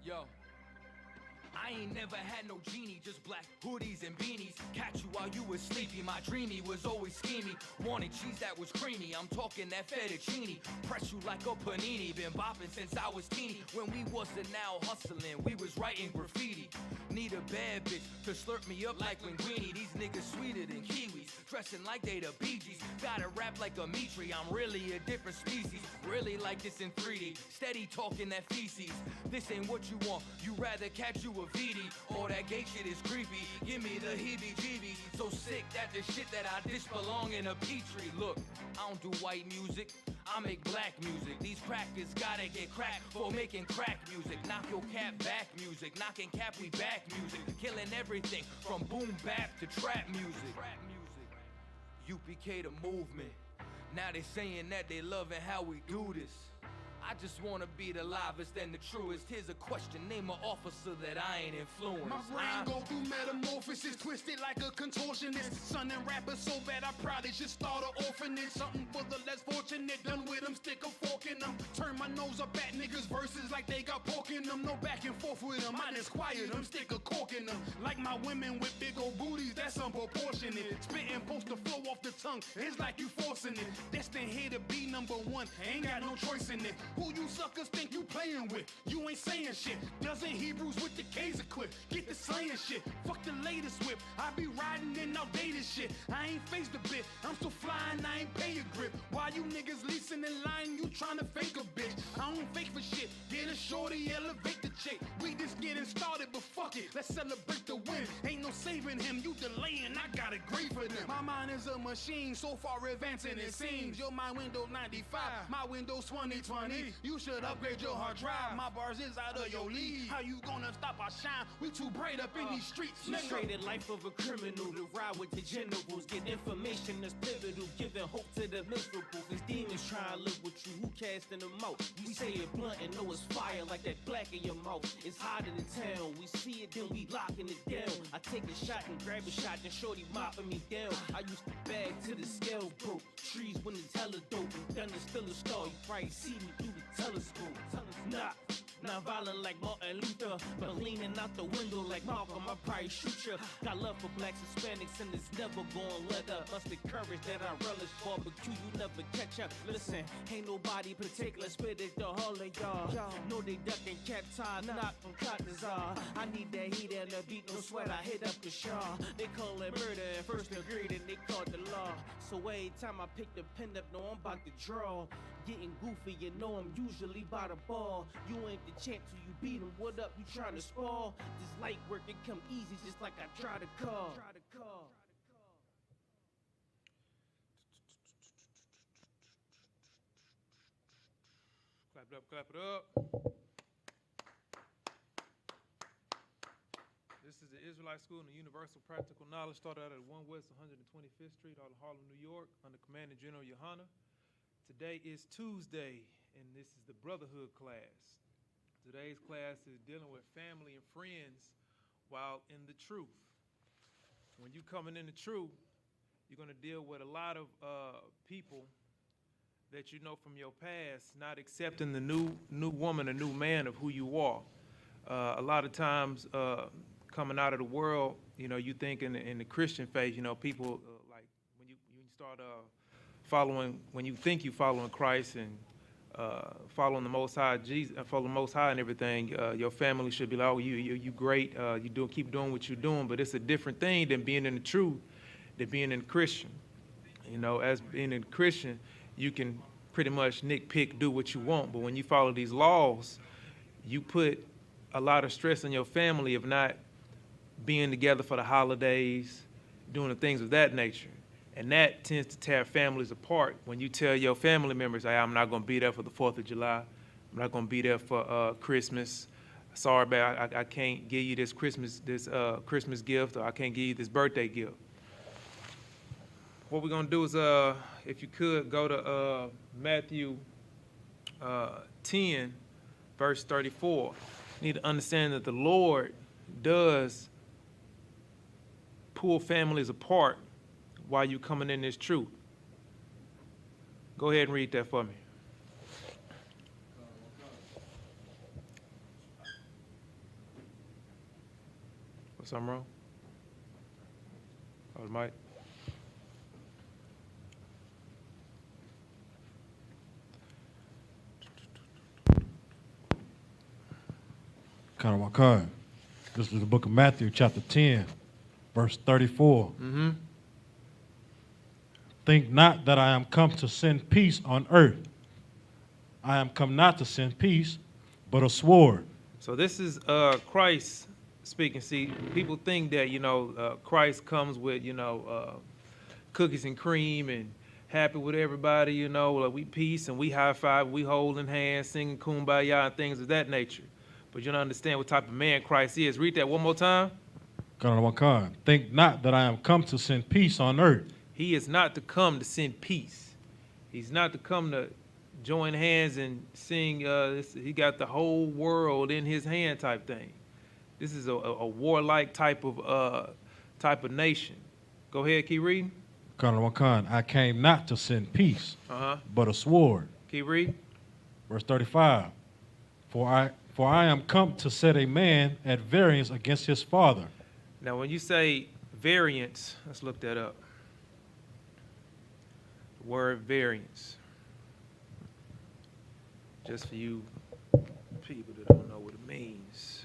Yo. I ain't never had no genie, just black hoodies and beanies. Catch you while you was sleepy, my dreamy was always schemy. Wanted cheese that was creamy, I'm talking that fettuccine. Press you like a panini, been bopping since I was teeny. When we wasn't now hustling, we was writing graffiti. Need a bad bitch to slurp me up like linguine. These niggas sweeter than kiwis, dressing like they the Bee Gees. Gotta rap like a Mitri, I'm really a different species. Really like this in 3D, steady talking that feces. This ain't what you want, you rather catch you a VD. All that gay shit is creepy, give me the heebie-jeebies. So sick that the shit that I dish belong in a petri. Look, I don't do white music, I make black music. These crackers gotta get cracked for making crack music. Knock your cap back music, knocking cap we back music. Killing everything from boom bap to trap music. UPK the movement, now they saying that they loving how we do this. I just wanna be the livest and the truest. Here's a question, name an officer that I ain't influenced. My brain go through metamorphosis, twisted like a contortionist. Son and rapper so bad I probably should start an orphanage. Something for the less fortunate, done with them, stick a fork in them. Turn my nose up at niggas' verses like they got pork in them. No back and forth with them, I just quiet them, stick a cork in them. Like my women with big old booties, that's unproportionate. Spitting post to flow off the tongue, it's like you forcing it. Destined here to be number one, ain't got no choice in it. Who you suckers think you playing with? You ain't saying shit. Dozen Hebrews with the K's equipped. Get the slaying shit. Fuck the latest whip. I be riding in outdated shit. I ain't faced a bit. I'm still flying, I ain't pay a grip. While you niggas leasing in line, you tryna fake a bitch. I don't fake for shit. Get a shorty, elevate the chick. We just getting started, but fuck it. Let's celebrate the win. Ain't no saving him. You delaying, I got a grade for them. My mind is a machine, so far advancing it seems. Your mind Windows 95, my Windows 2020. You should upgrade your hard drive. My bars is out of your league. How you gonna stop our shine? We too bright up in these streets, nigga. Traded life of a criminal to ride with the generals. Get information that's pivotal, giving hope to the miserable. These demons try to live with you, who casting them out? We say it blunt and know it's fire like that black in your mouth. It's hotter than town, we see it then we locking it down. I take a shot and grab a shot, then shorty mopping me down. I used to bag till the scales broke. Trees when it's hella dope, and thunder still a star. You probably see me through the telescope. Not violent like Martin Luther, but leaning out the window like Malcolm, I probably shoot ya. Got love for blacks, Hispanics, and it's never gonna let up. Must the courage that I relish, barbecue, you never catch up. Listen, ain't nobody particular, spit it the whole of y'all. Know they ducking cat tie, knock from cotton's I need that heat and the beat, no sweat, I hit up the shaw. They call it murder in first degree, then they call it the law. So every time I pick the pen up, know I'm about to draw. Getting goofy, you know I'm usually by the ball. You ain't the champ till you beat him. What up, you trying to spar? This light work, it come easy just like I try to call. Clap it up, clap it up. This is the Israelite School and the Universal Practical Knowledge. Started out at 1 West 125th Street out of Harlem, New York, under Commanding General Yohana. Today is Tuesday, and this is the Brotherhood class. Today's class is dealing with family and friends while in the truth. When you coming in the truth, you're going to deal with a lot of people that you know from your past, not accepting the new woman or new man of who you are. A lot of times coming out of the world, you know, you think in the Christian faith, you know, people like when you start following, when you think you following Christ and following the Most High, Jesus, following the Most High and everything, your family should be like, oh, you great, keep doing what you're doing. But it's a different thing than being in the truth, than being in Christian. You know, as being in Christian, you can pretty much nitpick, do what you want. But when you follow these laws, you put a lot of stress on your family of not being together for the holidays, doing the things of that nature. And that tends to tear families apart. When you tell your family members, hey, I'm not going to be there for the 4th of July. I'm not going to be there for Christmas. Sorry, but I can't give you this Christmas gift, or I can't give you this birthday gift. What we're going to do is, if you could, go to Matthew 10, verse 34. You need to understand that the Lord does pull families apart while you coming in this truth. Go ahead and read that for me. Something wrong? Oh, the mic. Karawakai. This is the book of Matthew, chapter 10, verse 34. Mm-hmm. Think not that I am come to send peace on earth. I am come not to send peace, but a sword. So this is Christ speaking. See, people think that, Christ comes with, cookies and cream and happy with everybody, like we peace and we high five, we holding hands, singing kumbaya and things of that nature. But you don't understand what type of man Christ is. Read that one more time. Karawakai. Think not that I am come to send peace on earth. He is not to come to send peace. He's not to come to join hands and sing. He got the whole world in his hand type thing. This is a warlike type of nation. Go ahead, keep reading. Karawakai. I came not to send peace, Uh-huh. but a sword. Keep reading. Verse 35. For I am come to set a man at variance against his father. Now, when you say variance, let's look that up. The word variance. Just for you people that don't know what it means.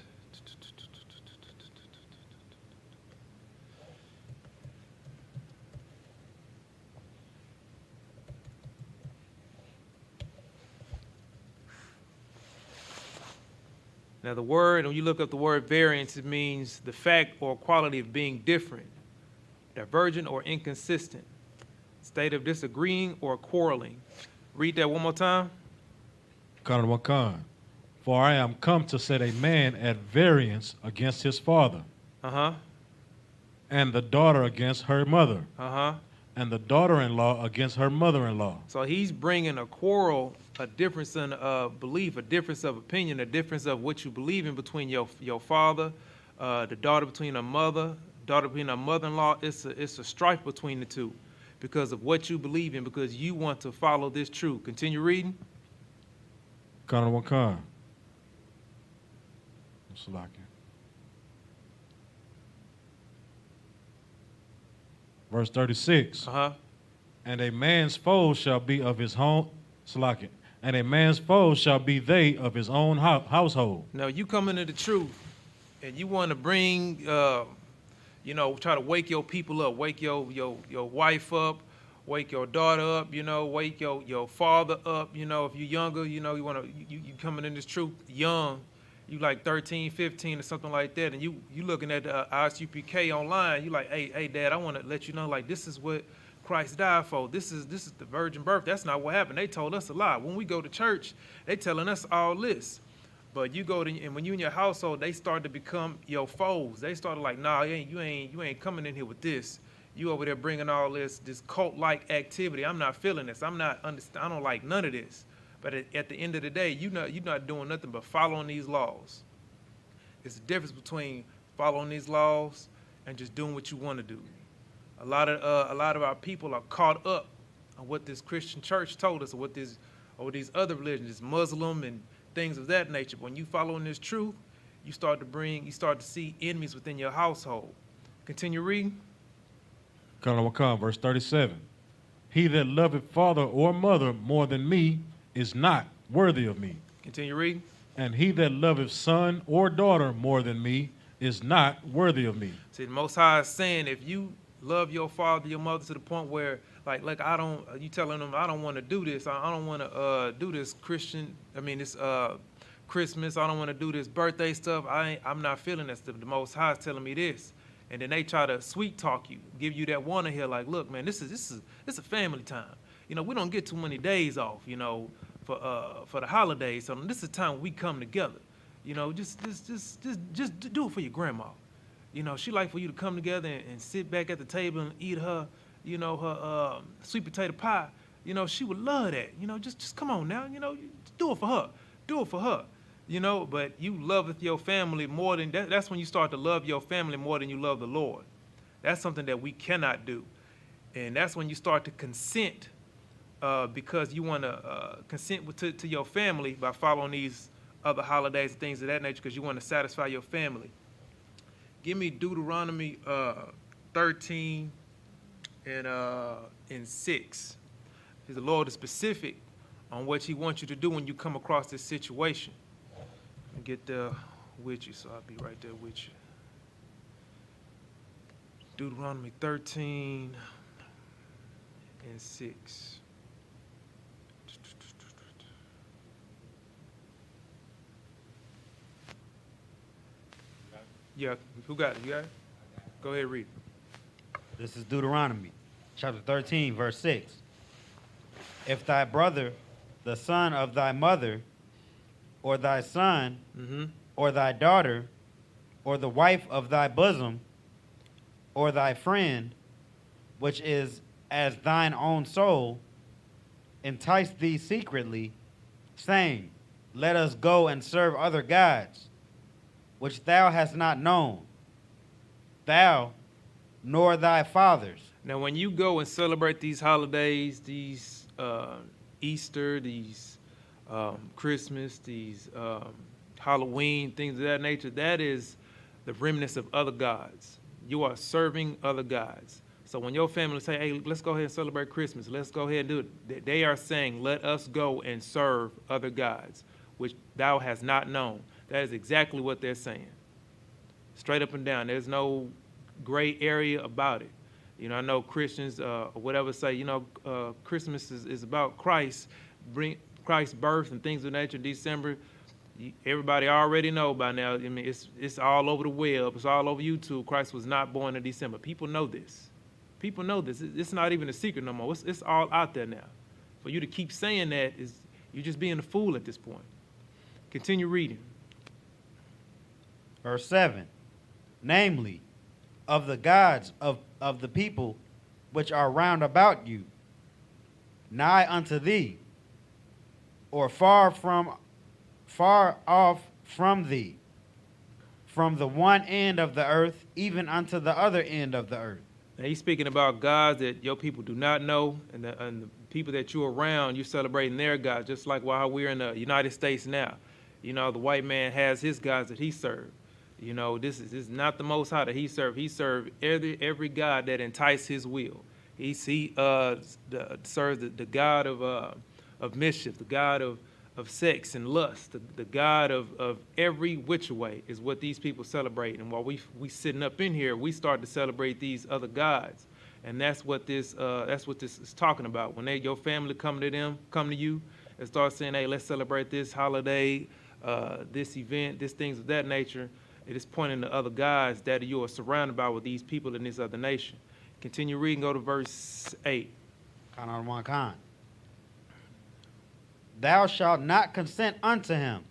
Now, the word, when you look up the word variance, it means the fact or quality of being different, divergent or inconsistent, state of disagreeing or quarreling. Read that one more time. Karawakai. For I am come to set a man at variance against his father, Uh-huh. and the daughter against her mother, Uh-huh. and the daughter-in-law against her mother-in-law. So he's bringing a quarrel, a difference in belief, a difference of opinion, a difference of what you believe in between your father, the daughter between her mother, daughter between her mother-in-law. It's a strife between the two because of what you believe in, because you want to follow this truth. Continue reading. Karawakai. Verse 36. Uh-huh. And a man's foe shall be of his home. Salakia. And a man's foe shall be they of his own household. Now you come into the truth, and you want to bring, try to wake your people up, wake your wife up, wake your daughter up, wake your father up. If you're younger, you coming in this truth young, you like 13, 15 or something like that, and you looking at Isupk online, you like, hey, Dad, I want to let you know, like, this is what Christ died for. This is the virgin birth. That's not what happened. They told us a lie. When we go to church, they telling us all this. But you go to, and when you in your household, they start to become your foes. They started like, nah, you ain't coming in here with this. You over there bringing all this cult-like activity. I'm not feeling this. I don't like none of this. But at the end of the day, you're not doing nothing but following these laws. It's the difference between following these laws and just doing what you want to do. A lot of our people are caught up on what this Christian church told us, or what these other religions, Muslim and things of that nature. But when you following this truth, you start to see enemies within your household. Continue reading. Karawakai. Verse 37. He that loveth father or mother more than me is not worthy of me. Continue reading. And he that loveth son or daughter more than me is not worthy of me. See, the Most High is saying, if you love your father, your mother to the point where, like you telling them, I don't want to do this. I don't want to do this this Christmas. I don't want to do this birthday stuff. I'm not feeling this. The Most High is telling me this. And then they try to sweet talk you, give you that one here, like, look, man, this is a family time. We don't get too many days off, for the holidays. So this is the time we come together. Just do it for your grandma. She like for you to come together and sit back at the table and eat her, her sweet potato pie. She would love that. Just come on now. Do it for her. Do it for her. But you loveth your family more than that. That's when you start to love your family more than you love the Lord. That's something that we cannot do. And that's when you start to consent because you want to consent to your family by following these other holidays and things of that nature because you want to satisfy your family. Give me Deuteronomy 13 and 6. Because the Lord is specific on what he wants you to do when you come across this situation. Let me get there with you, so I'll be right there with you. Deuteronomy 13 and 6. Yeah, who got it? You got it? Go ahead, read. This is Deuteronomy, chapter 13, verse 6. If thy brother, the son of thy mother, or thy son, or thy daughter, or the wife of thy bosom, or thy friend, which is as thine own soul, entice thee secretly, saying, let us go and serve other gods, which thou hast not known, thou nor thy fathers. Now, when you go and celebrate these holidays, these Easter, these Christmas, these Halloween, things of that nature, that is the remnants of other gods. You are serving other gods. So when your family say, hey, let's go ahead and celebrate Christmas, let's go ahead and do it, they are saying, let us go and serve other gods, which thou hast not known. That is exactly what they're saying. Straight up and down. There's no gray area about it. You know, I know Christians or whatever say, you know, Christmas is about Christ, bring Christ's birth and things of that nature. December, everybody already know by now. I mean, it's all over the web. It's all over YouTube. Christ was not born in December. People know this. People know this. It's not even a secret no more. It's all out there now. For you to keep saying that is you're just being a fool at this point. Continue reading. Verse 7, namely, of the gods of the people which are round about you, nigh unto thee, or far off from thee, from the one end of the earth even unto the other end of the earth. Now he's speaking about gods that your people do not know, and the people that you're around, you're celebrating their gods, just like while we're in the United States now. You know, the white man has his gods that he served. You know, this is not the Most High that he served. He served every god that enticed his will. He serves the god of mischief, the god of sex and lust, the god of every which way is what these people celebrate. And while we sitting up in here, we start to celebrate these other gods, and that's what this is talking about. When your family come to you, and start saying, hey, let's celebrate this holiday, this event, these things of that nature. It is pointing to other gods that you are surrounded by with these people in this other nation. Continue reading, go to verse 8. Thou shalt not consent unto him,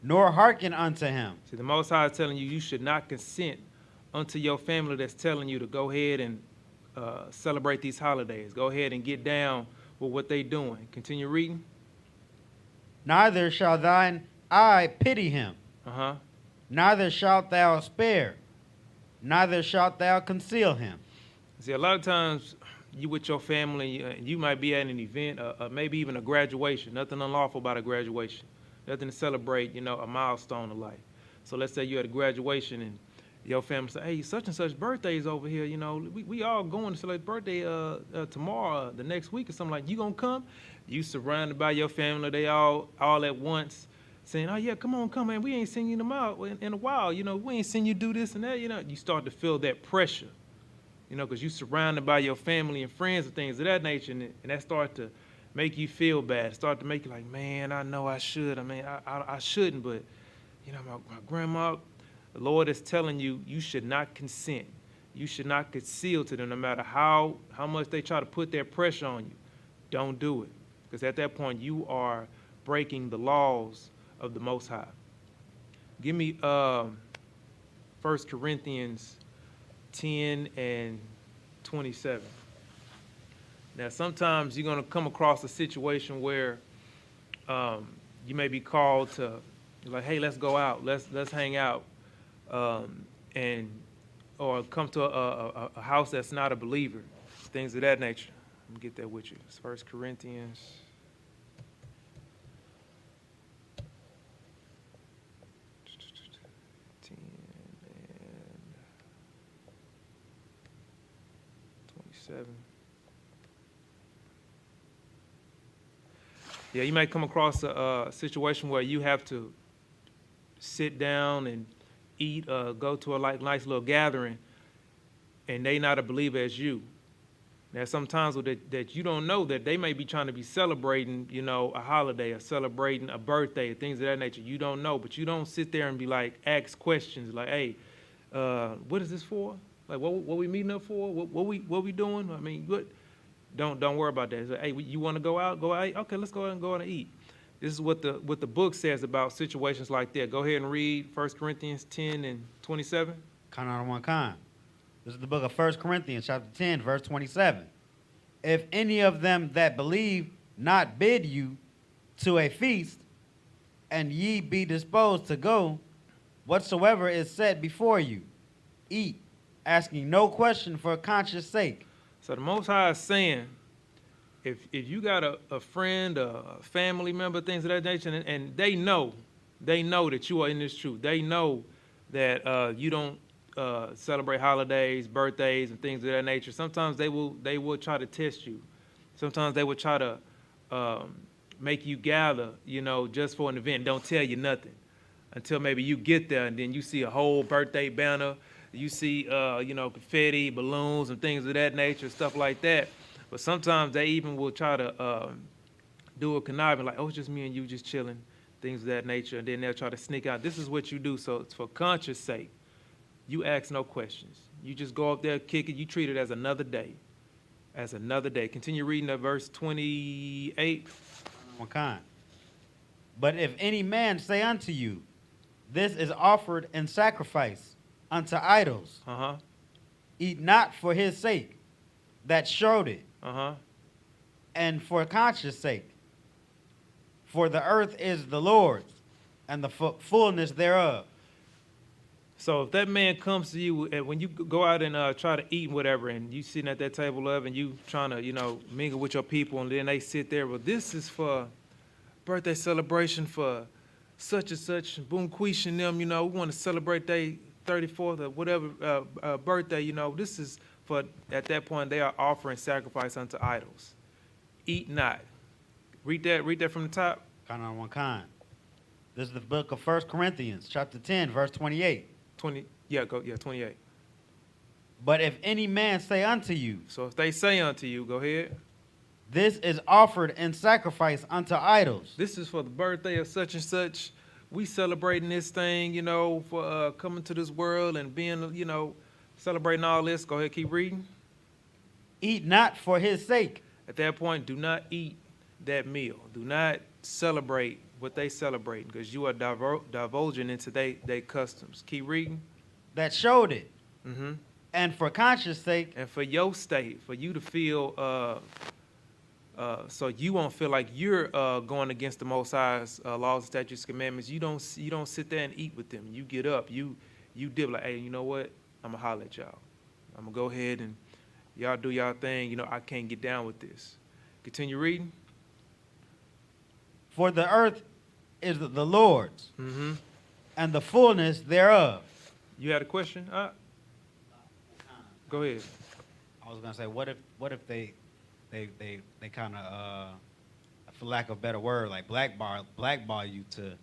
nor hearken unto him. See, the Most High is telling you, you should not consent unto your family that's telling you to go ahead and celebrate these holidays. Go ahead and get down with what they doing. Continue reading. Neither shall thine eye pity him. Neither shalt thou spare, neither shalt thou conceal him. See, a lot of times you with your family, you might be at an event, maybe even a graduation. Nothing unlawful about a graduation. Nothing to celebrate, you know, a milestone of life. So let's say you're at a graduation and your family say, hey, such and such birthday's over here. You know, we all going to celebrate birthday tomorrow, the next week or something like that. You gonna come? You surrounded by your family. They all at once saying, oh, yeah, come on, man. We ain't seen you in a while. You know, we ain't seen you do this and that. You know, you start to feel that pressure, you know, because you're surrounded by your family and friends and things of that nature. And that start to make you feel bad. Start to make you like, man, I know I should. I mean, I shouldn't. But, you know, my grandma, the Lord is telling you, you should not consent. You should not conceal to them no matter how much they try to put their pressure on you. Don't do it. Because at that point, you are breaking the laws of the Most High. Give me 1 Corinthians 10 and 27. Now, sometimes you're going to come across a situation where you may be called to, like, hey, let's go out, let's hang out, or come to a house that's not a believer, things of that nature. Let me get that with you. It's 1 Corinthians. 7. Yeah, you may come across a situation where you have to sit down and eat, go to a nice little gathering, and they not a believer as you. Now, sometimes that you don't know that they may be trying to be celebrating, you know, a holiday or celebrating a birthday, or things of that nature. You don't know, but you don't sit there and be like, ask questions like, hey, what is this for? Like, what we meeting up for? What we doing? I mean, what? Don't worry about that. It's like, hey, you want to go out? Go out. Okay, let's go out and go out and eat. This is what the book says about situations like that. Go ahead and read 1 Corinthians 10 and 27. Kind on one kind. This is the book of 1 Corinthians, chapter 10, verse 27. If any of them that believe not bid you to a feast, and ye be disposed to go, whatsoever is set before you, eat, asking no question for conscience sake. So the Most High is saying, if you got a friend, a family member, things of that nature, and they know that you are in this truth. They know that you don't celebrate holidays, birthdays, and things of that nature. Sometimes they will try to test you. Sometimes they will try to make you gather, you know, just for an event. Don't tell you nothing until maybe you get there, and then you see a whole birthday banner. You see, you know, confetti, balloons, and things of that nature, stuff like that. But sometimes they even will try to do a conniving, like, oh, it's just me and you just chilling, things of that nature. And then they'll try to sneak out. This is what you do. So it's for conscience sake. You ask no questions. You just go up there, kick it. You treat it as another day. As another day. Continue reading at verse 28. One kind. But if any man say unto you, this is offered in sacrifice unto idols, eat not for his sake that showed it, and for conscience sake. For the earth is the Lord's, and the fullness thereof. So if that man comes to you, when you go out and try to eat and whatever, and you sitting at that table of, and you trying to, you know, mingle with your people, and then they sit there, well, this is for birthday celebration for such and such, Boom Quish and them, you know, we want to celebrate their 34th or whatever birthday, you know, this is for, at that point, they are offering sacrifice unto idols. Eat not. Read that from the top. Kind on one kind. This is the book of 1 Corinthians, chapter 10, verse 28. 28. But if any man say unto you, So if they say unto you, go ahead. this is offered in sacrifice unto idols. This is for the birthday of such and such. We celebrating this thing, you know, for coming to this world and being, you know, celebrating all this. Go ahead, keep reading. Eat not for his sake. At that point, do not eat that meal. Do not celebrate what they celebrate, because you are divulging into their customs. Keep reading. That showed it. Mm-hmm. And for conscience sake. And for your state, for you to feel, so you won't feel like you're going against the Most High's laws, statutes, commandments. You don't sit there and eat with them. You get up. You dip like, hey, you know what? I'm gonna holler at y'all. I'm gonna go ahead and y'all do y'all thing. You know, I can't get down with this. Continue reading. For the earth is the Lord's, and the fullness thereof. You had a question? Go ahead. I was gonna say, what if they kind of, for lack of a better word, like blackball you to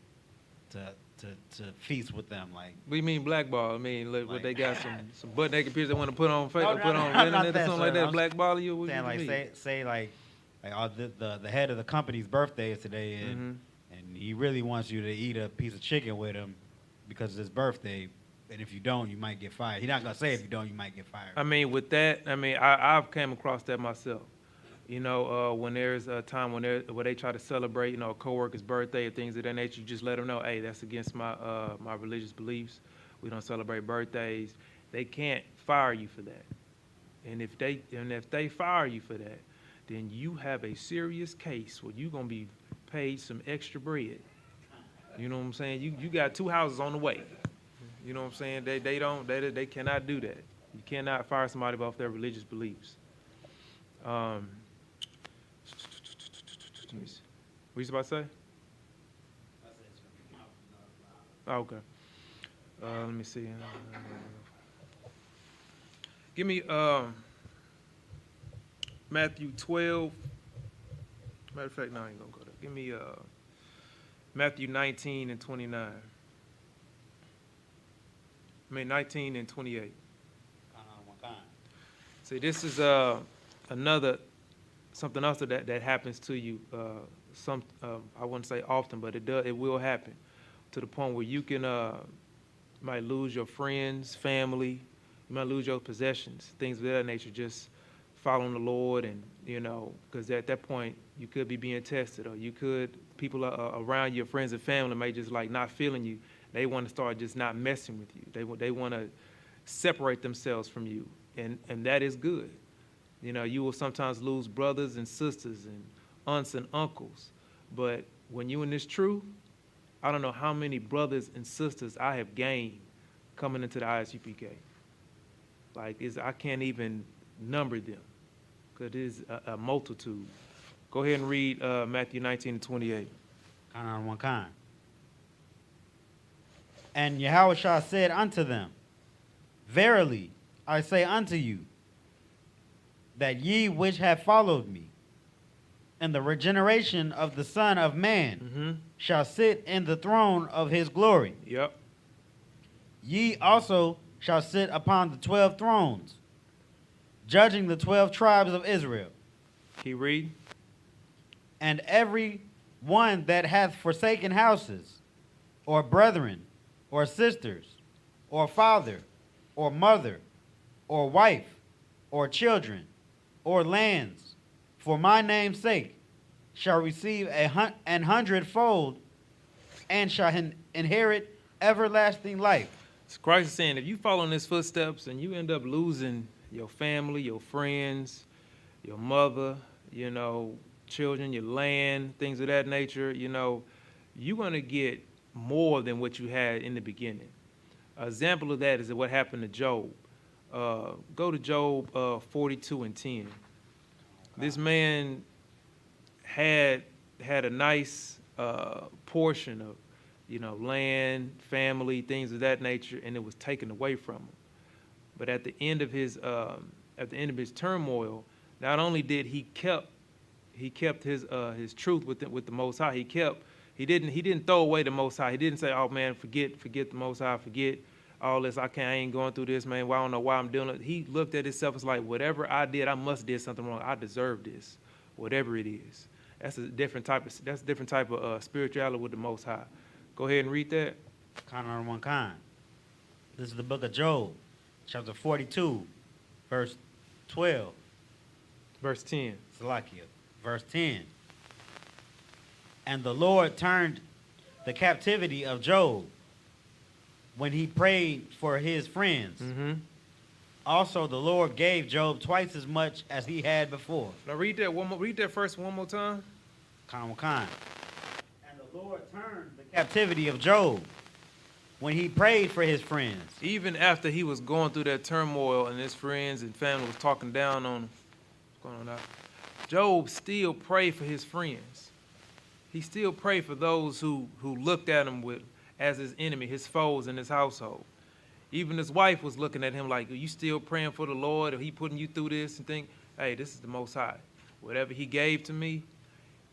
feast with them, like. What do you mean blackball? I mean, look, what they got some butt naked pictures they want to put on No, put on not internet or that, something like sir. that. Blackball you? What Saying, you like, mean? say like the head of the company's birthday is today, and he really wants you to eat a piece of chicken with him because it's his birthday, and if you don't, you might get fired. He's not gonna say if you don't, you might get fired. I mean, with that, I mean, I've came across that myself. You know, when there's a time when they try to celebrate, you know, a coworker's birthday or things of that nature, you just let them know, hey, that's against my my religious beliefs. We don't celebrate birthdays. They can't fire you for that. And if they fire you for that, then you have a serious case where you're gonna be paid some extra bread. You know what I'm saying? You got 2 houses on the way. You know what I'm saying? They cannot do that. You cannot fire somebody off their religious beliefs. Let me see. What you about to say? Oh, okay. Let me see. Give me Matthew 12. Matter of fact, no, I ain't gonna go there. Give me Matthew 19 and 29. I mean 19 and 28. See, this is something else that happens to you. I wouldn't say often, but it will happen to the point where you can might lose your friends, family, you might lose your possessions, things of that nature. Just following the Lord, and because at that point you could be being tested, or people around your friends and family may just like not feeling you. They want to start just not messing with you. They want to separate themselves from you, and that is good. You will sometimes lose brothers and sisters and aunts and uncles, but when you in this truth, I don't know how many brothers and sisters I have gained coming into the ISUPK. I can't even number them, because it is a multitude. Go ahead and read Matthew 19 and 28. Kind on one kind. And Yahushua said unto them, Verily I say unto you, that ye which have followed me, in the regeneration of the Son of Man, shall sit in the throne of his glory. Yep. Ye also shall sit upon the 12 thrones, judging the 12 tribes of Israel. Keep reading. And every one that hath forsaken houses, or brethren, or sisters, or father, or mother, or wife, or children, or lands, for my name's sake, shall receive an hundredfold, and shall inherit everlasting life. So Christ is saying, if you follow in his footsteps and you end up losing your family, your friends, your mother, children, your land, things of that nature, you're going to get more than what you had in the beginning. An example of that is what happened to Job. Go to Job 42 and 10. This man had a nice portion of, land, family, things of that nature, and it was taken away from him. But at the end of his turmoil, not only did he kept his truth with the Most High. He didn't throw away the Most High. He didn't say, "Oh man, forget the Most High, forget all this. I ain't going through this, man. Well, I don't know why I'm doing it." He looked at himself as like, whatever I did, I must did something wrong. I deserve this, whatever it is. That's a different type of spirituality with the Most High. Go ahead and read that. Kind on one kind. This is the book of Job, chapter 42, verse 12. Verse 10. Salakia. Verse 10. And the Lord turned the captivity of Job when he prayed for his friends. Mm-hmm. Also, the Lord gave Job twice as much as he had before. Now read that first one more time. Kind. And the Lord turned the captivity of Job when he prayed for his friends. Even after he was going through that turmoil and his friends and family was talking down on him, what's going on now? Job still prayed for his friends. He still prayed for those who looked at him as his enemy, his foes in his household. Even his wife was looking at him like, are you still praying for the Lord? Or he putting you through this? And think, hey, this is the Most High. Whatever he gave to me,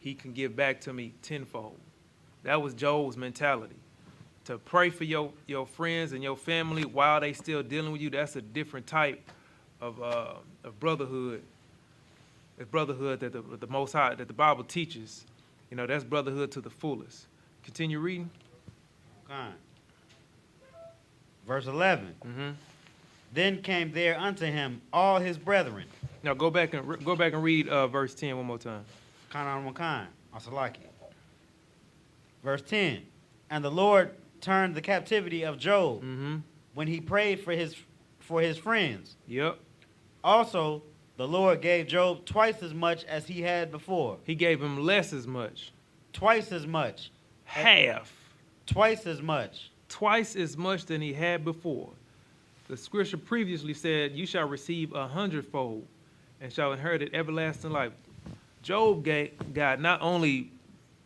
he can give back to me tenfold. That was Job's mentality. To pray for your friends and your family while they still dealing with you, that's a different type of brotherhood. It's brotherhood that the Most High, that the Bible teaches. That's brotherhood to the fullest. Continue reading. Okay. Verse 11. Mm-hmm. Then came there unto him all his brethren. Now go back and read verse 10 one more time. Kind on one kind. Asalaki. Verse 10. And the Lord turned the captivity of Job when he prayed for his friends. Yep. Also, the Lord gave Job twice as much as he had before. He gave him less as much. Twice as much. Half. Twice as much. Twice as much than he had before. The scripture previously said, you shall receive 100-fold and shall inherit everlasting life. Job got not only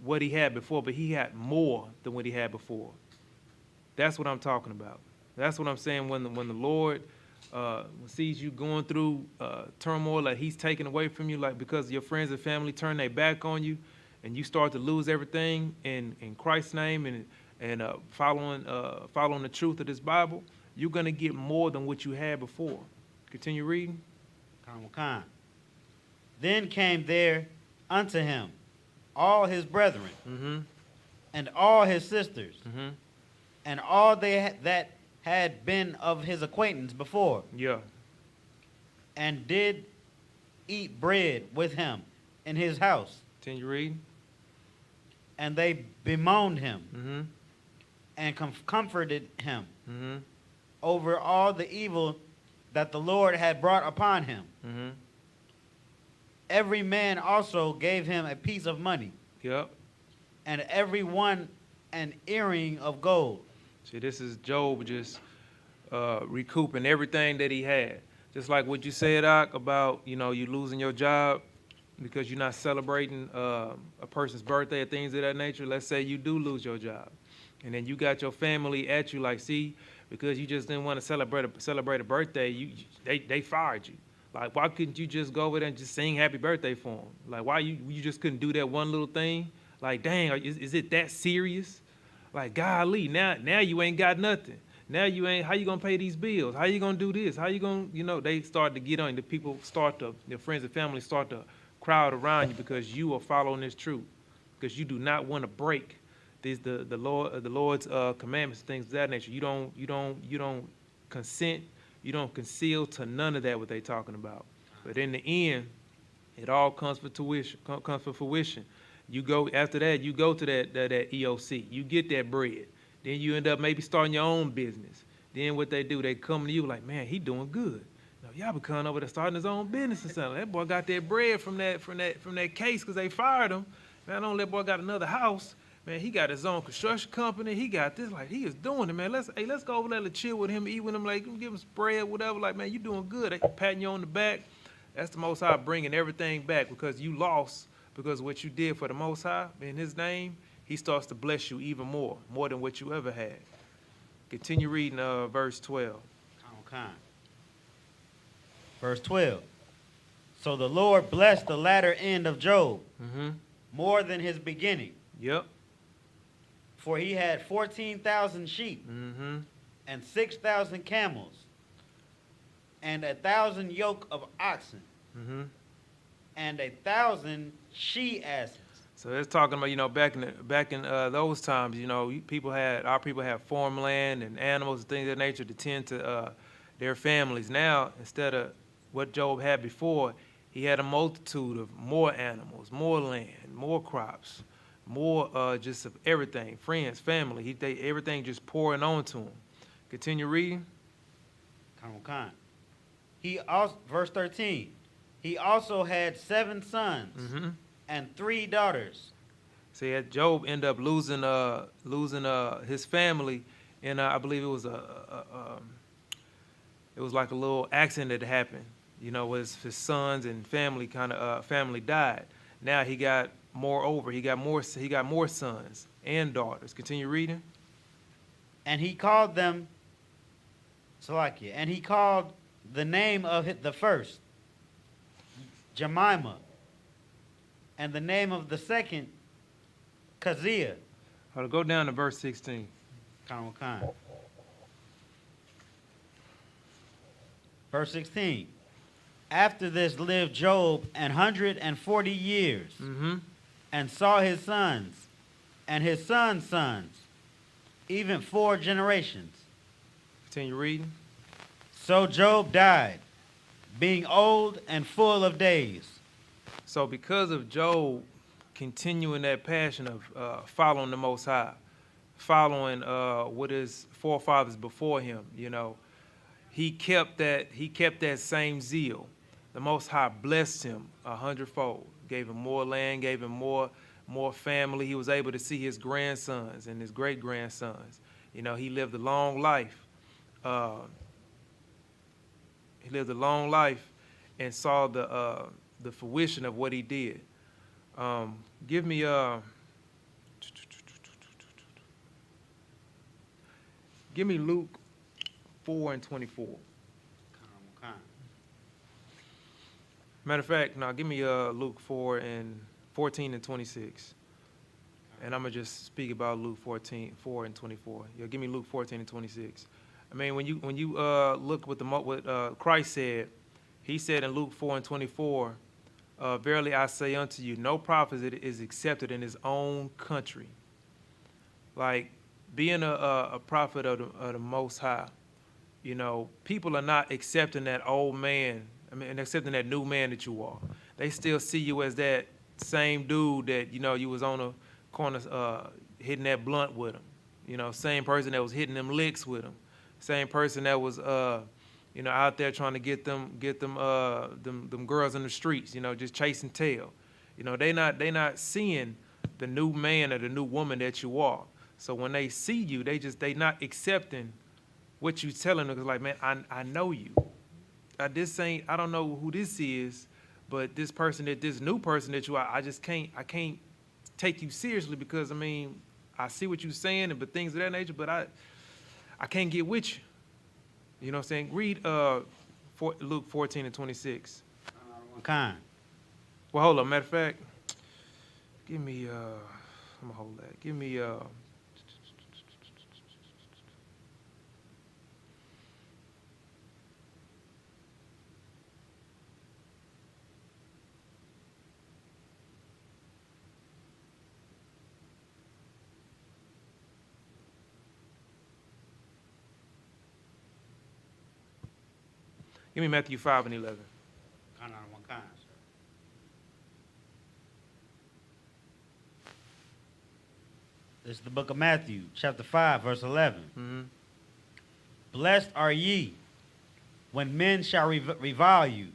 what he had before, but he had more than what he had before. That's what I'm talking about. That's what I'm saying when the Lord sees you going through turmoil, like he's taken away from you, like because your friends and family turn their back on you, and you start to lose everything in Christ's name and following the truth of this Bible, you're gonna get more than what you had before. Continue reading. Con. Then came there unto him all his brethren, Mm-hmm. and all his sisters, Mm-hmm. and all that had been of his acquaintance before, Yeah. and did eat bread with him in his house. Continue reading. And they bemoaned him Mm-hmm. and comforted him Mm-hmm. over all the evil that the Lord had brought upon him. Mm-hmm. Every man also gave him a piece of money, Yep. and every one an earring of gold. See, this is Job just recouping everything that he had. Just like what you said, Ak, about, you losing your job because you're not celebrating a person's birthday or things of that nature. Let's say you do lose your job, and then you got your family at you like, see, because you just didn't want to celebrate a birthday, they fired you. Like, why couldn't you just go over there and just sing happy birthday for them? Like, why you just couldn't do that one little thing? Like, dang, is it that serious? Like, golly, now you ain't got nothing. Now you ain't, how you gonna pay these bills? How you gonna do this? How you gonna, they start to get on you. The people your friends and family start to crowd around you because you are following this truth. Because you do not want to break the Lord's commandments, things of that nature. You don't consent. You don't conceal to none of that what they talking about. But in the end, it all comes for fruition. You go after that. You go to that EOC. You get that bread. Then you end up maybe starting your own business. Then what they do, they come to you like, man, he doing good. Y'all be coming over there starting his own business or something. That boy got that bread from that case because they fired him. Man, that boy got another house. Man, he got his own construction company. He got this, like, he is doing it, man. Let's go over there and chill with him, eat with him, like, give him spread, whatever. Like, man, you doing good. They patting you on the back. That's the Most High bringing everything back because you lost because of what you did for the Most High. In his name, he starts to bless you even more than what you ever had. Continue reading verse 12. Okay. Verse 12. So the Lord blessed the latter end of Job Mm-hmm. more than his beginning. Yep. For he had 14,000 sheep Mm-hmm. and 6,000 camels and 1,000 yoke of oxen Mm-hmm. and 1,000 she asses. So it's talking about, back in those times, our people had farmland and animals and things of that nature to tend to their families. Now, instead of what Job had before, he had a multitude of more animals, more land, more crops, more just of everything, friends, family. Everything just pouring onto him. Continue reading. He also, verse 13, he also had 7 sons Mm-hmm. and 3 daughters. See, Job ended up losing his family, and I believe it was like a little accident that happened. Was his sons and family family died. Now he got he got more sons and daughters. Continue reading. And he called them Salakia, and he called the name of the first Jemima, and the name of the second Keziah. I'll go down to verse 16. Verse 16. After this lived Job 140 years, Mm-hmm. and saw his sons and his sons' sons, even 4 generations. Continue reading. So Job died, being old and full of days. So because of Job continuing that passion of following the Most High, following what his forefathers before him, he kept that same zeal. The Most High blessed him 100-fold, gave him more land, gave him more family. He was able to see his grandsons and his great-grandsons. He lived a long life. He lived a long life and saw the fruition of what he did. Give me Luke 4:24. Matter of fact, now give me Luke 4:14 and 26. And I'm going to just speak about Luke 4 and 24. Yeah, give me Luke 14 and 26. I mean, when you look what Christ said, he said in Luke 4 and 24, verily I say unto you, no prophet is accepted in his own country. Like, being a prophet of the Most High, you know, people are not accepting that old man, accepting that new man that you are. They still see you as that same dude that, you know, you was on the corner hitting that blunt with him. You know, same person that was hitting them licks with him. Same person that was, you know, out there trying to get them girls in the streets, you know, just chasing tail. You know, they not seeing the new man or the new woman that you are. So when they see you, they not accepting what you telling them. It's like, man, I know you. I don't know who this is, but this new person that you are, I can't take you seriously because, I mean, I see what you're saying, but things of that nature, but I can't get with you. You know what I'm saying? Read Luke 14 and 26. One kind. Well, hold on. Matter of fact, give me, I'm going to hold that. Give me, give me Matthew 5 and 11. Kind on one kind, sir. This is the book of Matthew, chapter 5, verse 11. Mm-hmm. Blessed are ye when men shall revile you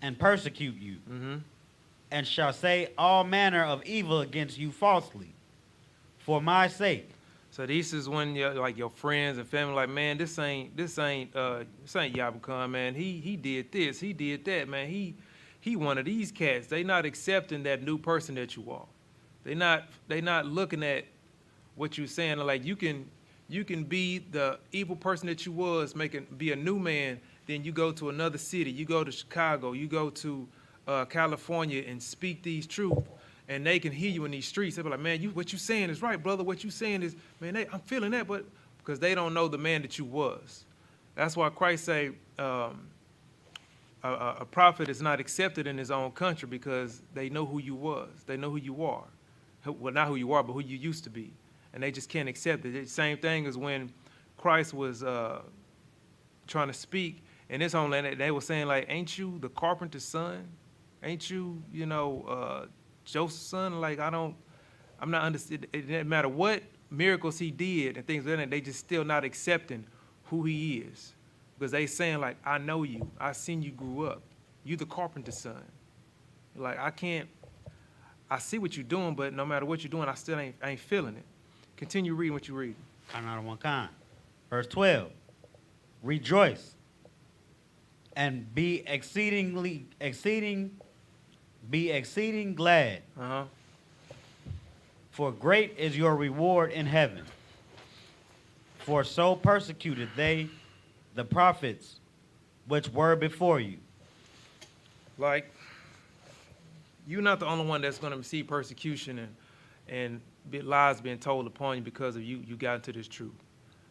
and persecute you, Mm-hmm. and shall say all manner of evil against you falsely, for my sake. So this is when your friends and family like, man, this ain't Isupk, man. He did this, he did that, man. He one of these cats. They not accepting that new person that you are. They not looking at what you're saying. Like, you can be the evil person that you was, be a new man. Then you go to another city. You go to Chicago. You go to California and speak these truths. And they can hear you in these streets. They be like, man, what you saying is right, brother. What you saying is, man, I'm feeling that, but because they don't know the man that you was. That's why Christ say a prophet is not accepted in his own country because they know who you was. They know who you are. Well, not who you are, but who you used to be. And they just can't accept it. It's the same thing as when Christ was trying to speak in his homeland. They were saying, like, ain't you the carpenter's son? Ain't you, Joseph's son? Like, I'm not understanding. It didn't matter what miracles he did and things like that, they just still not accepting who he is. Because they saying, like, I know you. I seen you grew up. You the carpenter's son. Like, I see what you're doing, but no matter what you're doing, I still ain't feeling it. Continue reading what you're reading. Kind out of one kind. Verse 12. Rejoice and be exceeding glad. Uh-huh. For great is your reward in heaven. For so persecuted they the prophets which were before you. Like, you're not the only one that's going to receive persecution and lies being told upon you because of you got into this truth.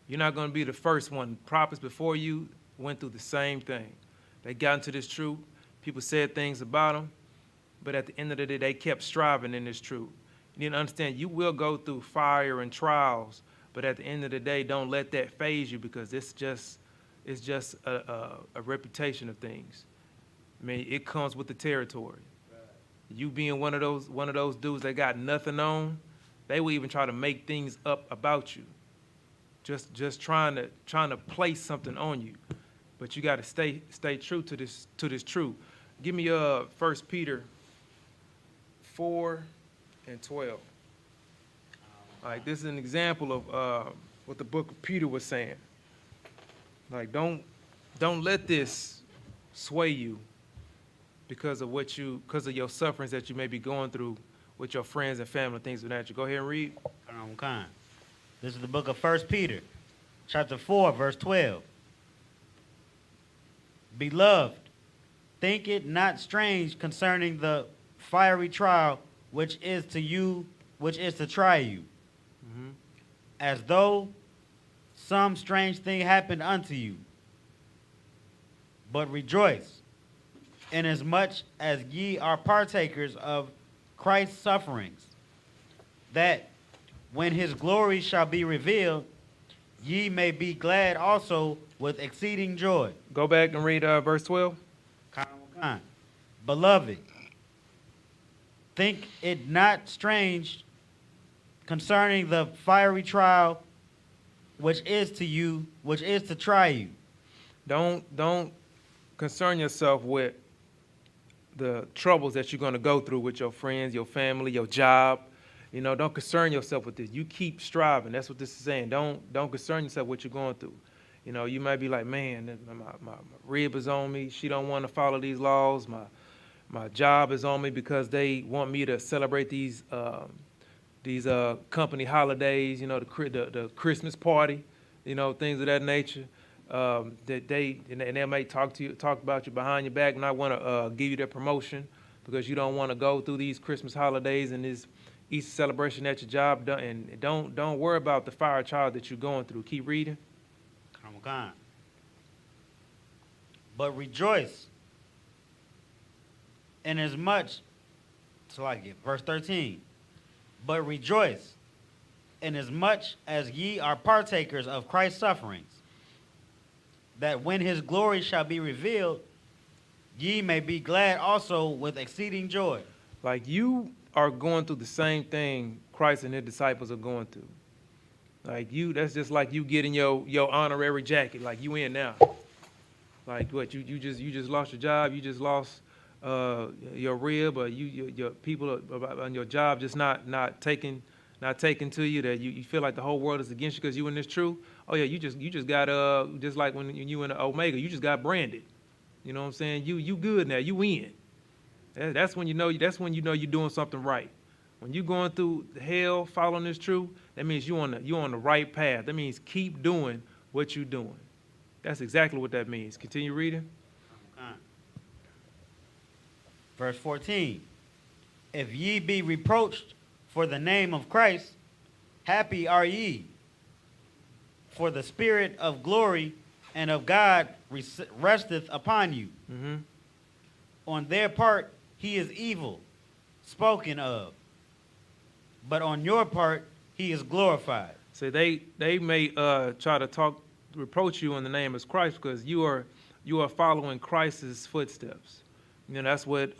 You're not going to be the first one. Prophets before you went through the same thing. They got into this truth. People said things about them, but at the end of the day, they kept striving in this truth. You need to understand, you will go through fire and trials, but at the end of the day, don't let that phase you because it's just a reputation of things. I mean, it comes with the territory. You being one of those dudes that got nothing on, they will even try to make things up about you. Just trying to place something on you. But you got to stay true to this truth. Give me 1 Peter 4 and 12. Like, this is an example of what the book of Peter was saying. Like, don't let this sway you because of your sufferings that you may be going through with your friends and family, things of that nature. Go ahead and read. Kind. This is the book of 1 Peter, chapter 4, verse 12. Beloved, think it not strange concerning the fiery trial which is to you, which is to try you, as though some strange thing happened unto you. But rejoice, inasmuch as ye are partakers of Christ's sufferings, that when his glory shall be revealed, ye may be glad also with exceeding joy. Go back and read verse 12. Beloved, think it not strange concerning the fiery trial which is to you, which is to try you. Don't concern yourself with the troubles that you're going to go through with your friends, your family, your job. You know, don't concern yourself with this. You keep striving. That's what this is saying. Don't concern yourself with what you're going through. You know, you might be like, man, my rib is on me. She don't want to follow these laws. My job is on me because they want me to celebrate these company holidays. You know, the Christmas party. You know, things of that nature. That they may talk about you behind your back, and not want to give you their promotion because you don't want to go through these Christmas holidays and this Easter celebration at your job. And don't worry about the fire trial that you're going through. Keep reading. Come on. But rejoice, inasmuch, so I get verse 13. But rejoice, inasmuch as ye are partakers of Christ's sufferings, that when his glory shall be revealed, ye may be glad also with exceeding joy. Like you are going through the same thing Christ and his disciples are going through. Like you, that's just like you getting your honorary jacket, like you in now. Like what, you just lost your job, you just lost your rib, or your people on your job just not taking to you, that you feel like the whole world is against you because you in this truth. Oh yeah, you just got just like when you in the Omega, you just got branded. You know what I'm saying? You good now, you win. That's when you know you're doing something right. When you're going through hell following this truth, that means you're on the right path. That means keep doing what you're doing. That's exactly what that means. Continue reading. Verse 14. If ye be reproached for the name of Christ, happy are ye, for the Spirit of glory and of God resteth upon you. Mm-hmm. On their part he is evil, spoken of, but on your part he is glorified. So they may try to reproach you in the name of Christ because you are following Christ's footsteps. You know, that's what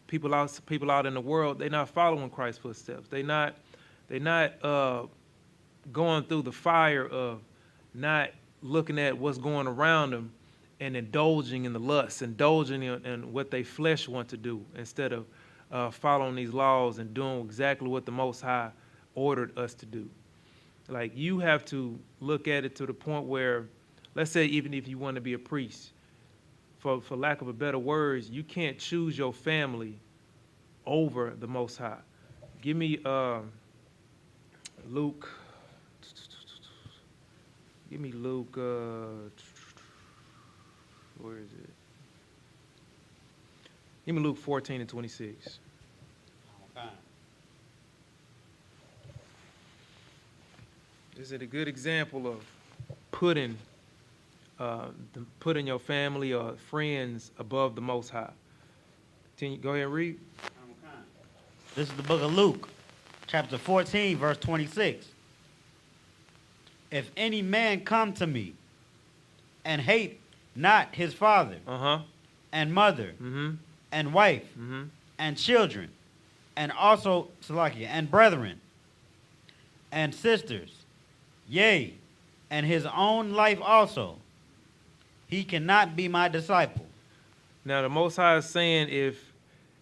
people out in the world, they're not following Christ's footsteps. They're not going through the fire of not looking at what's going around them and indulging in the lust, indulging in what they flesh want to do, instead of following these laws and doing exactly what the Most High ordered us to do. Like, you have to look at it to the point where, let's say even if you want to be a priest, for lack of a better words, you can't choose your family over the Most High. Give me Luke. Give me Luke. Where is it? Give me Luke 14 and 26. Okay. This is a good example of putting your family or friends above the Most High. Go ahead and read. This is the book of Luke, chapter 14, verse 26. If any man come to me and hate not his father and mother and wife and children and also and brethren and sisters, yea, and his own life also, he cannot be my disciple. Now the Most High is saying, if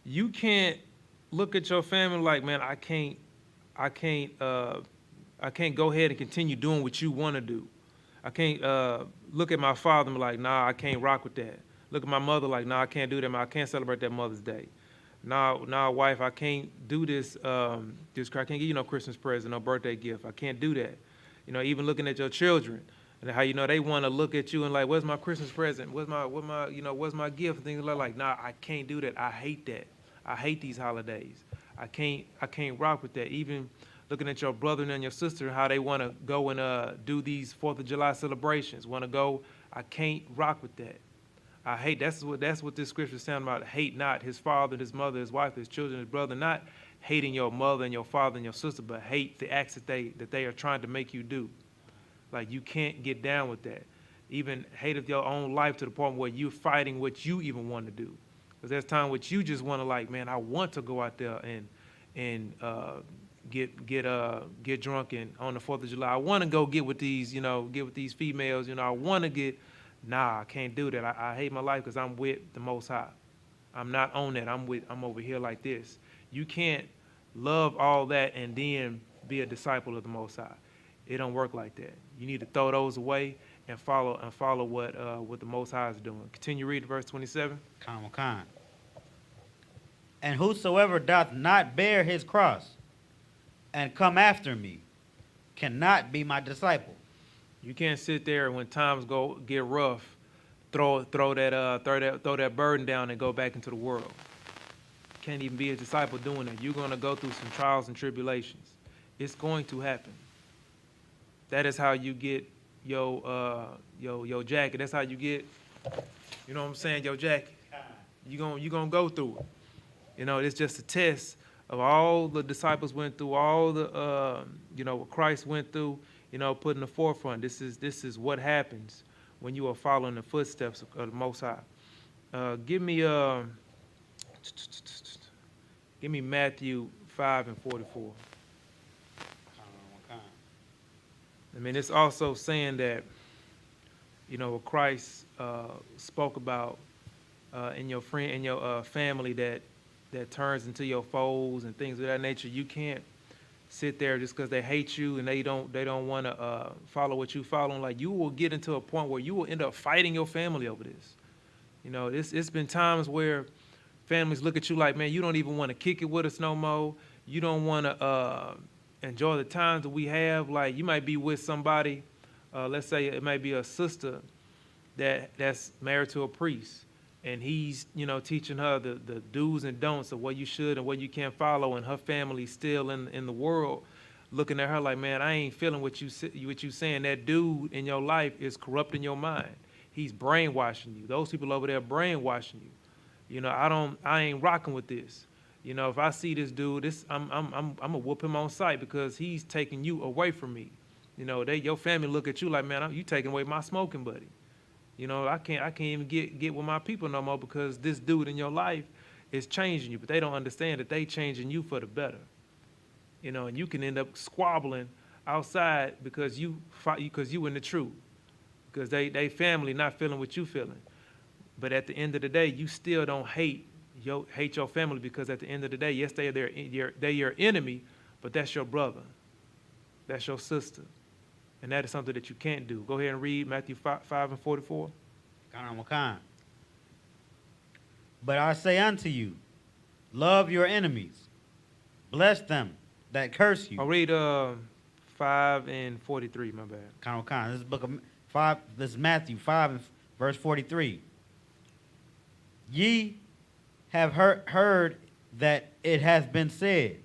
you can't look at your family like, man, I can't go ahead and continue doing what you want to do. I can't look at my father and be like, nah, I can't rock with that. Look at my mother like, nah, I can't do that. I can't celebrate that Mother's Day. Nah, wife, I can't do this. I can't give you no Christmas present, no birthday gift. I can't do that. You know, even looking at your children, And how, you know, they want to look at you and like, where's my Christmas present? Where's my gift? And things like, nah, I can't do that. I hate that. I hate these holidays. I can't rock with that. Even looking at your brother and your sister, how they want to go and do these 4th of July celebrations, want to go, I can't rock with that. I hate, that's what this scripture is saying about hate not his father, his mother, his wife, his children, his brother, not hating your mother and your father and your sister, but hate the acts that they are trying to make you do. Like, you can't get down with that. Even hate of your own life to the point where you're fighting what you even want to do. Because there's time which you just want to, like, man, I want to go out there and get drunk and on the 4th of July. I want to go get with these females. You know, I want to get. Nah, I can't do that. I hate my life because I'm with the Most High. I'm not on that. I'm over here like this. You can't love all that and then be a disciple of the Most High. It don't work like that. You need to throw those away and follow what the Most High is doing. Continue reading verse 27. Con. And whosoever doth not bear his cross and come after me cannot be my disciple. You can't sit there when times get rough, throw that burden down and go back into the world. Can't even be a disciple doing that. You're going to go through some trials and tribulations. It's going to happen. That is how you get your jacket. That's how you get, you know what I'm saying, your jacket. You're gonna go through it. You know, it's just a test of all the disciples went through, all the what Christ went through, put in the forefront. This is what happens when you are following the footsteps of the Most High. Give me Matthew 5 and 44. I mean, it's also saying that, what Christ spoke about in your family that turns into your foes and things of that nature. You can't sit there just because they hate you and they don't want to follow what you follow. Like, you will get into a point where you will end up fighting your family over this. It's been times where families look at you like, man, you don't even want to kick it with us no more. You don't want to enjoy the times that we have. Like, you might be with somebody, let's say it might be a sister that's married to a priest, and he's, teaching her the do's and don'ts of what you should and what you can't follow, and her family's still in the world looking at her like, man, I ain't feeling what you saying. That dude in your life is corrupting your mind. He's brainwashing you. Those people over there brainwashing you. I ain't rocking with this. If I see this dude, I'm gonna whoop him on sight because he's taking you away from me. Your family look at you like, man, you taking away my smoking buddy. I can't even get with my people no more because this dude in your life is changing you, but they don't understand that they changing you for the better. And you can end up squabbling outside because you in the truth, because they family not feeling what you feeling. But at the end of the day, you still don't hate your family, because at the end of the day, yes, they're your enemy, but that's your brother, that's your sister. And that is something that you can't do. Go ahead and read Matthew 5 and 44. But I say unto you, love your enemies, bless them that curse you. I'll read 5 and 43, my bad. This is book of 5. This is Matthew 5 and verse 43. Ye have heard that it has been said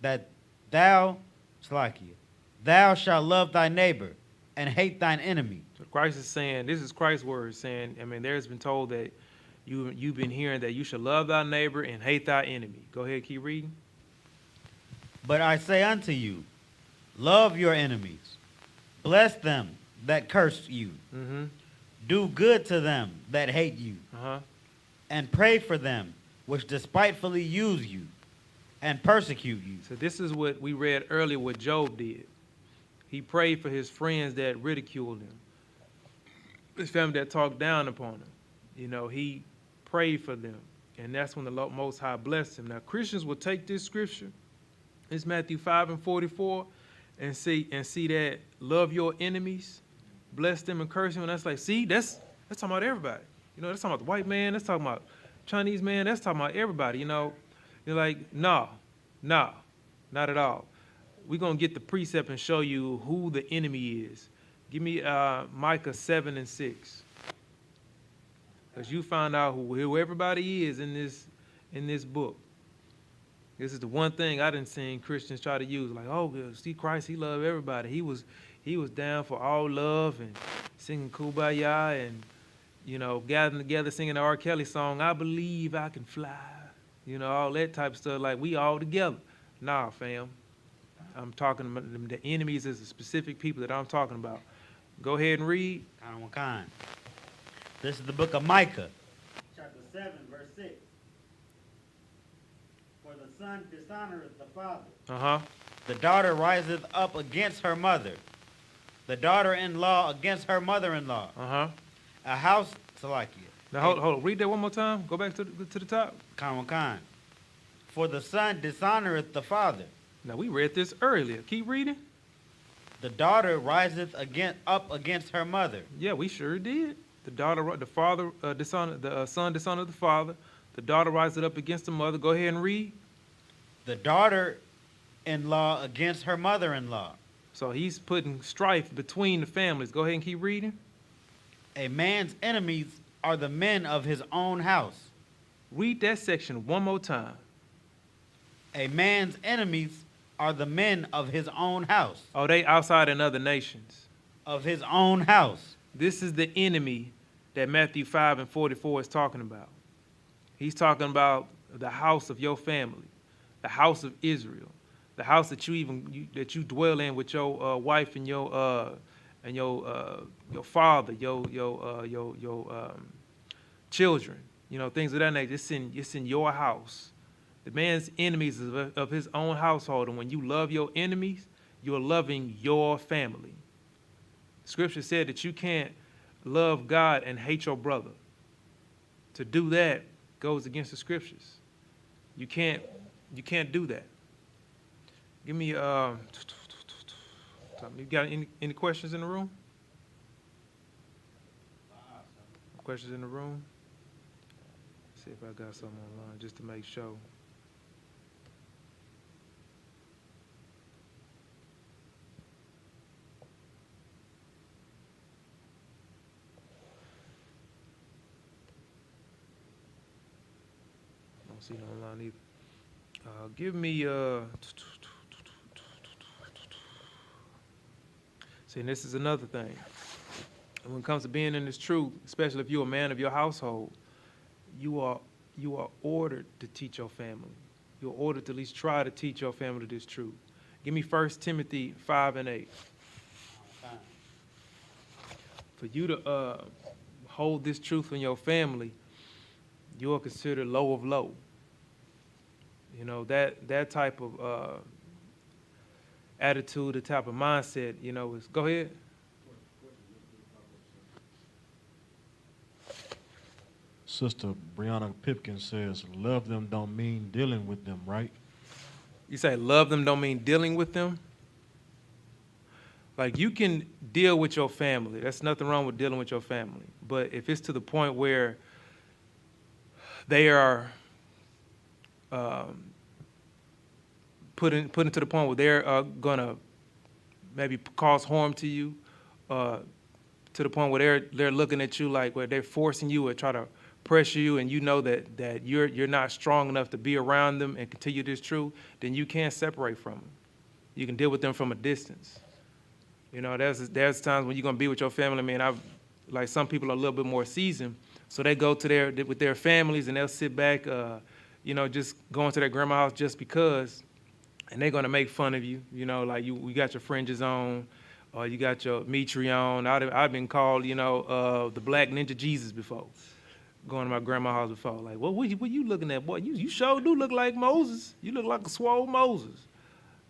that thou shalt love thy neighbor and hate thine enemy. So Christ is saying, this is Christ's words saying, there's been told that you've been hearing that you should love thy neighbor and hate thy enemy. Go ahead, keep reading. But I say unto you, love your enemies, bless them that curse you, do good to them that hate you, and pray for them which despitefully use you and persecute you. So this is what we read earlier, what Job did. He prayed for his friends that ridiculed him, his family that talked down upon him. He prayed for them, and that's when the Most High blessed him. Now, Christians will take this scripture, it's Matthew 5 and 44, and see that love your enemies, bless them and curse them. And that's like, see, that's talking about everybody. That's talking about the white man, that's talking about Chinese man, that's talking about everybody. You're like, no, not at all. We're going to get the precept and show you who the enemy is. Give me Micah 7 and 6. Because you find out who everybody is in this book. This is the one thing I didn't see Christians try to use. Like, oh, see Christ, he loved everybody. He was down for all love and singing Kumbaya and, you know, gathering together singing the R. Kelly song, I believe I can fly. You know, all that type of stuff. Like, we all together. Nah, fam. I'm talking about the enemies is the specific people that I'm talking about. Go ahead and read. Kind. This is the book of Micah, chapter 7, verse 6. For the son dishonoreth the father. Uh-huh. The daughter riseth up against her mother. The daughter-in-law against her mother-in-law. Uh-huh. A house, Salakia. Now, hold on. Read that one more time. Go back to the top. Kind. For the son dishonoreth the father. Now, we read this earlier. Keep reading. The daughter riseth up against her mother. Yeah, we sure did. The son dishonored the father. The daughter rises up against the mother. Go ahead and read. The daughter-in-law against her mother-in-law. So he's putting strife between the families. Go ahead and keep reading. A man's enemies are the men of his own house. Read that section one more time. A man's enemies are the men of his own house. Oh, they outside in other nations. Of his own house. This is the enemy that Matthew 5 and 44 is talking about. He's talking about the house of your family, the house of Israel, the house that you dwell in with your wife and your father, your children, you know, things of that nature. It's in your house. The man's enemies is of his own household, and when you love your enemies, you're loving your family. Scripture said that you can't love God and hate your brother. To do that goes against the scriptures. You can't do that. Give me you got any questions in the room? Questions in the room? See if I got something online just to make sure. See it online either. Give me see, and this is another thing. When it comes to being in this truth, especially if you're a man of your household, you are ordered to teach your family. You're ordered to at least try to teach your family this truth. Give me 1 Timothy 5 and 8. For you to hold this truth in your family, you are considered low of low. You know, that type of attitude, the type of mindset, you know, is, go ahead. Sister Brianna Pipkin says, love them don't mean dealing with them, right? You say love them don't mean dealing with them? Like, you can deal with your family. That's nothing wrong with dealing with your family. But if it's to the point where they are put into the point where they're going to maybe cause harm to you, to the point where they're looking at you like where they're forcing you or try to pressure you, and you know that you're not strong enough to be around them and continue this truth, then you can't separate from them. You can deal with them from a distance. You know, there's times when you're going to be with your family. I mean, like some people are a little bit more seasoned, so they go to with their families and they'll sit back, you know, just going to their grandma's house just because, and they're going to make fun of you. You know, like you got your fringes on, or you got your mitre on. I've been called, you know, the Black Ninja Jesus before. Going to my grandma's house before, like, what you looking at, boy? You sure do look like Moses. You look like a swole Moses.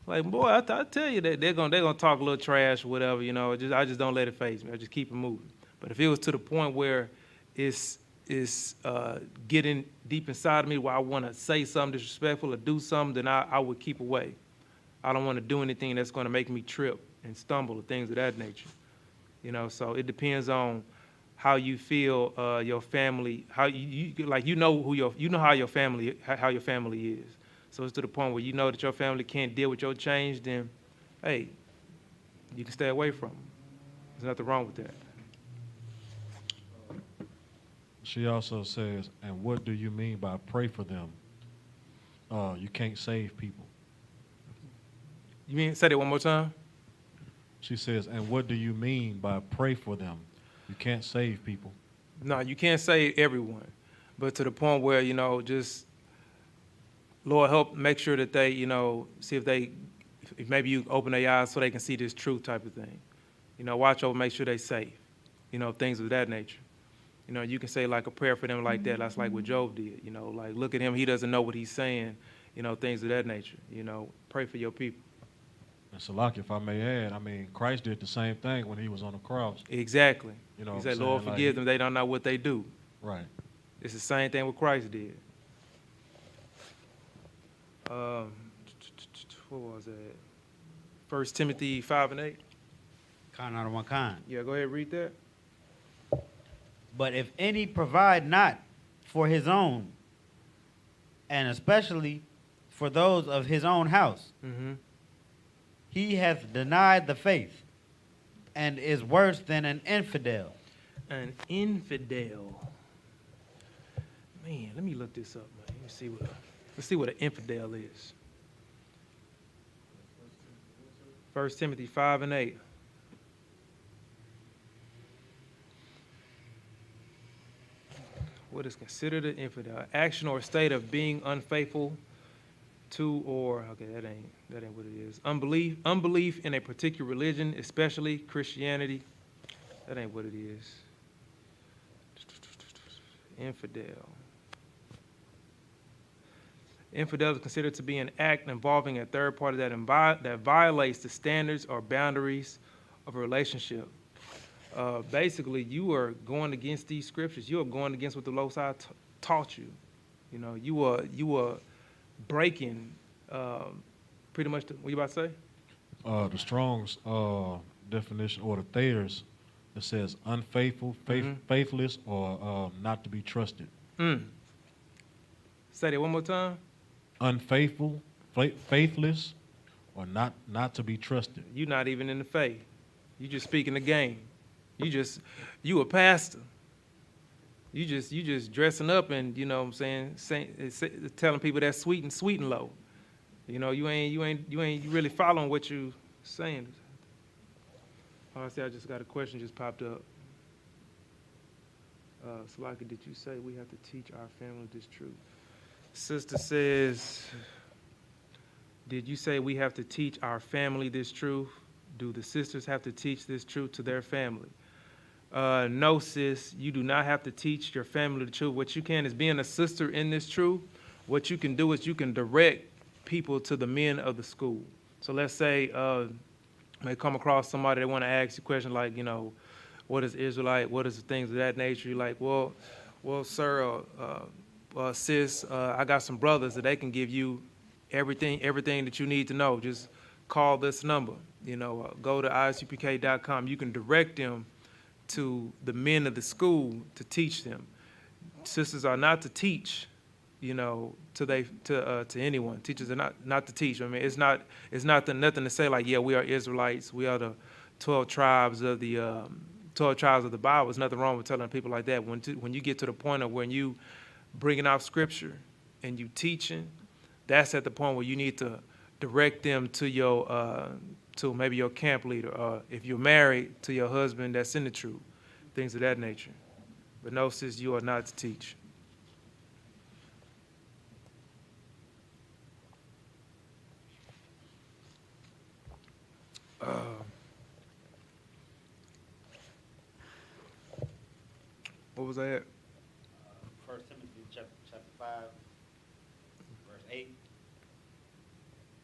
Like, boy, I tell you that they're gonna talk a little trash or whatever, you know. I just don't let it faze me. I just keep it moving. But if it was to the point where it's getting deep inside of me where I want to say something disrespectful or do something, then I would keep away. I don't want to do anything that's going to make me trip and stumble or things of that nature. You know, so it depends on how you feel your family, how you like, you know how your family is. So it's to the point where you know that your family can't deal with your change, then hey, you can stay away from them. There's nothing wrong with that. She also says, and what do you mean by pray for them? You can't save people. You mean, say that one more time? She says, and what do you mean by pray for them? You can't save people. No, you can't save everyone. But to the point where, just, Lord, help make sure that they, see if maybe you open their eyes so they can see this truth type of thing. Watch over, make sure they're safe. Things of that nature. You can say like a prayer for them like that. That's like what Job did. Like look at him, he doesn't know what he's saying. Things of that nature. Pray for your people. And Salaki, if I may add, Christ did the same thing when he was on the cross. Exactly. You know He what said, I'm Lord, saying? forgive them. They don't know what they do. Right. It's the same thing what Christ did. What was that? 1 Timothy 5:8. Kind out of one kind. Yeah, go ahead and read that. But if any provide not for his own, and especially for those of his own house, Mm-hmm. he hath denied the faith, and is worse than an infidel. An infidel. Man, let me look this up, man. Let's see what an infidel is. 1 Timothy 5:8. What is considered an infidel? Action or state of being unfaithful to, or okay, that ain't what it is. Unbelief in a particular religion, especially Christianity. That ain't what it is. Infidel. Infidel is considered to be an act involving a third party that violates the standards or boundaries of a relationship. Basically, you are going against these scriptures. You are going against what the Low Side taught you. You are breaking pretty much. What you about to say? The Strong's definition, or the Thayer's, it says unfaithful, faithless, or not to be trusted. Say that one more time. Unfaithful, faithless, or not to be trusted. You're not even in the faith. You just speaking the game. You a pastor. You just dressing up and what I'm saying, telling people that's sweet and low. You ain't really following what you saying. Honestly, I just got a question just popped up. Salaki, did you say we have to teach our family this truth? Sister says, did you say we have to teach our family this truth? Do the sisters have to teach this truth to their family? No, sis, you do not have to teach your family the truth. What you can is, being a sister in this truth, what you can do is you can direct people to the men of the school. So let's say may come across somebody that want to ask you a question like, what is Israelite? What is the things of that nature? You're like, well, sir, sis, I got some brothers that they can give you everything that you need to know. Just call this number. Go to isupk.com. You can direct them to the men of the school to teach them. Sisters are not to teach, to anyone. Teachers are not to teach. It's nothing to say like, yeah, we are Israelites. We are the 12 tribes of the 12 tribes of the Bible. There's nothing wrong with telling people like that. When you get to the point of when you bringing out scripture and you teaching, that's at the point where you need to direct them to your to maybe your camp leader, or if you're married, to your husband that's in the truth, things of that nature. But no, sis, you are not to teach. What was that? 1 Timothy chapter 5, verse 8,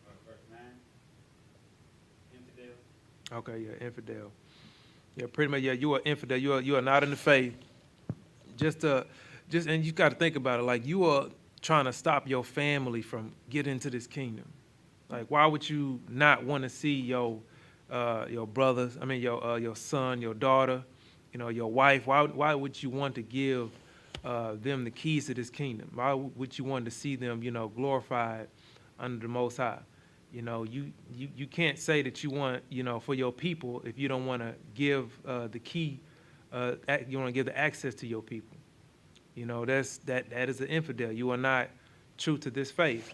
or verse 9. Infidel. Okay, yeah, infidel. Yeah, pretty much. Yeah, you are infidel. You are not in the faith. And you got to think about it. Like, you are trying to stop your family from getting into this kingdom. Like, why would you not want to see your brothers? Your son, your daughter, your wife. Why would you want to give them the keys to this kingdom? Why would you want to see them, glorified under the Most High? You know, you can't say that you want, you know, for your people if you don't want to give the key, you want to give the access to your people. You know, that is an infidel. You are not true to this faith.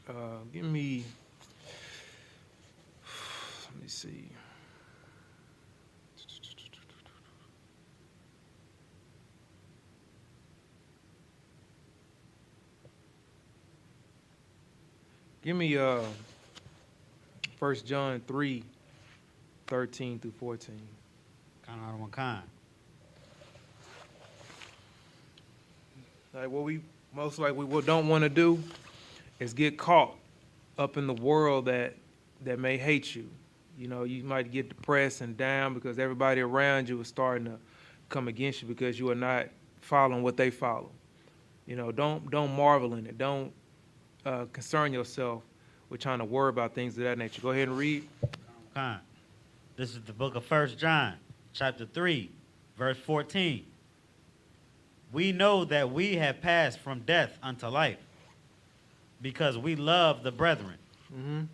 Let me see. Give me 1 John 3:13 through 14. Kind of out of one kind. Like what we most likely what don't want to do is get caught up in the world that may hate you. You know, you might get depressed and down because everybody around you is starting to come against you because you are not following what they follow. You know, don't marvel in it. Don't concern yourself with trying to worry about things of that nature. Go ahead and read. Kind. This is the book of 1 John, chapter 3, verse 14. We know that we have passed from death unto life, because we love the brethren. Mm-hmm.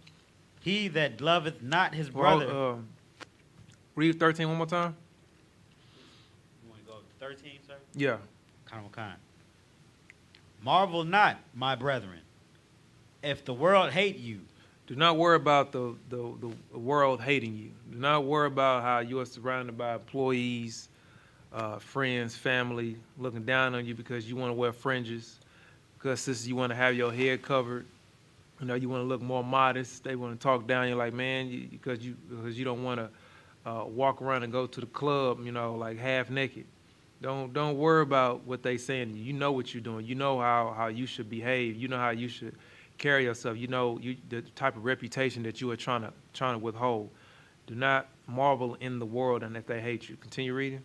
He that loveth not his brother. Well, read 13 one more time. You want to go to 13, sir? Yeah. Kind. Marvel not, my brethren, if the world hate you. Do not worry about the world hating you. Do not worry about how you are surrounded by employees, friends, family, looking down on you because you want to wear fringes, because you want to have your head covered. You know, you want to look more modest. They want to talk down. You're like, man, because you don't want to walk around and go to the club, you know, like half naked. Don't worry about what they saying to you. You know what you're doing. You know how you should behave. You know how you should carry yourself. You know the type of reputation that you are trying to withhold. Do not marvel in the world and if they hate you. Continue reading.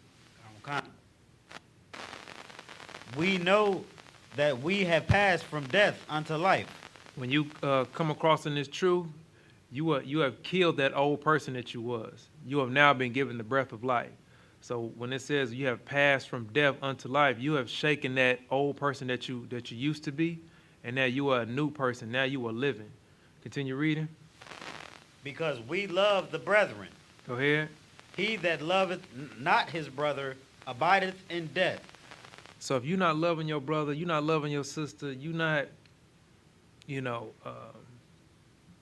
We know that we have passed from death unto life. When you come across in this truth, you have killed that old person that you was. You have now been given the breath of life. So when it says you have passed from death unto life, you have shaken that old person that you used to be, and now you are a new person. Now you are living. Continue reading. Because we love the brethren. Go ahead. He that loveth not his brother abideth in death. So if you're not loving your brother, you're not loving your sister, you're not,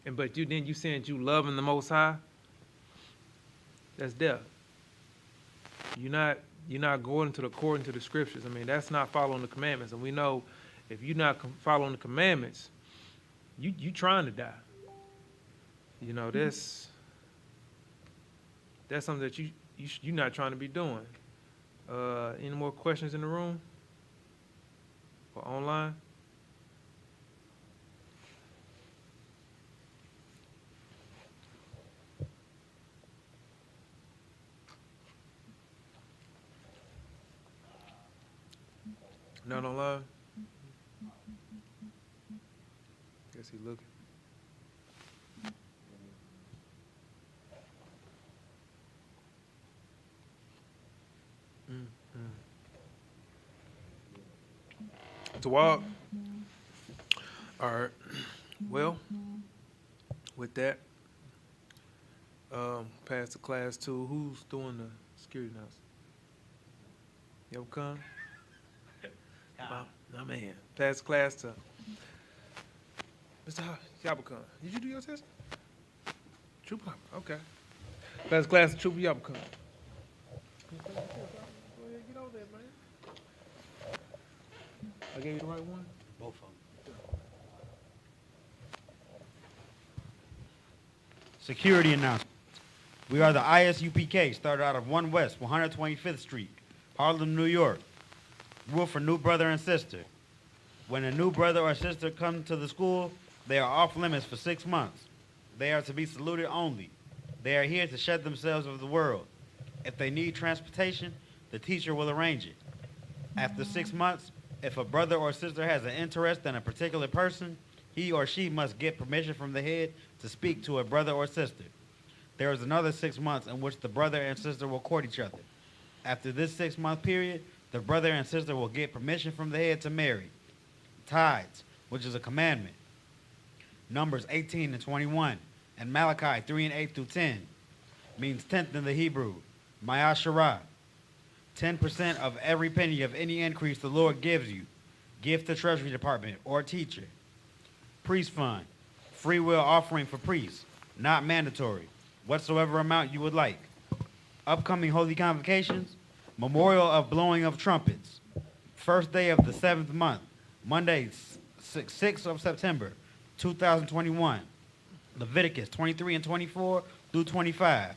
but you saying you loving the Most High, that's death. You're not going according to the scriptures. I mean, that's not following the commandments. And we know if you're not following the commandments, you trying to die. You know, that's something that you're not trying to be doing. Any more questions in the room or online? Not online? Guess he looking. To walk. All right. Well, with that, pass to class 2. Who's doing the security announcement? Yabukon? My man. Pass class to Mr. Yabukon. Did you do your test? Trooper. Okay. Pass class to Trooper Yabukon. Go ahead, get over there, man. I gave you the right one? Both of them. Security announcement. We are the ISUPK, started out of 1 West, 125th Street, Harlem, New York. Rule for new brother and sister. When a new brother or sister comes to the school, they are off limits for 6 months. They are to be saluted only. They are here to shed themselves of the world. If they need transportation, the teacher will arrange it. After 6 months, if a brother or sister has an interest in a particular person, he or she must get permission from the head to speak to a brother or sister. There is another 6 months in which the brother and sister will court each other. After this 6-month period, the brother and sister will get permission from the head to marry. Tithes, which is a commandment. Numbers 18 and 21, and Malachi 3 and 8 through 10 means 10th in the Hebrew. Ma'asharah, 10% of every penny of any increase the Lord gives you. Give to Treasury Department or teacher. Priest fund, free will offering for priests, not mandatory, whatsoever amount you would like. Upcoming holy convocations, memorial of blowing of trumpets, first day of the 7th month, Monday, 6th of September, 2021. Leviticus 23 and 24 through 25.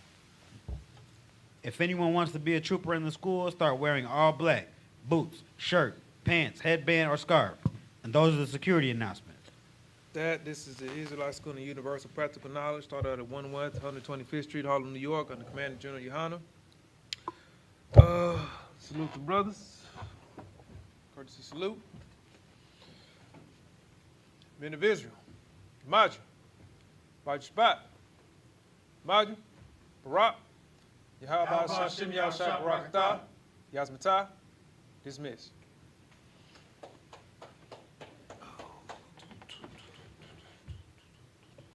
If anyone wants to be a trooper in the school, start wearing all black, boots, shirt, pants, headband, or scarf. And those are the security announcements. This is the Israelite School of Universal Practical Knowledge, started out at 1 West 125th Street, Harlem, New York, under Commander General Yohana. Salute the brothers. Courtesy salute. Men of Israel. Majah. Bajah Shabbat. Majah. Barak. Yahweh Hashem Yahshua Barakatah. Yasmatah. Dismiss.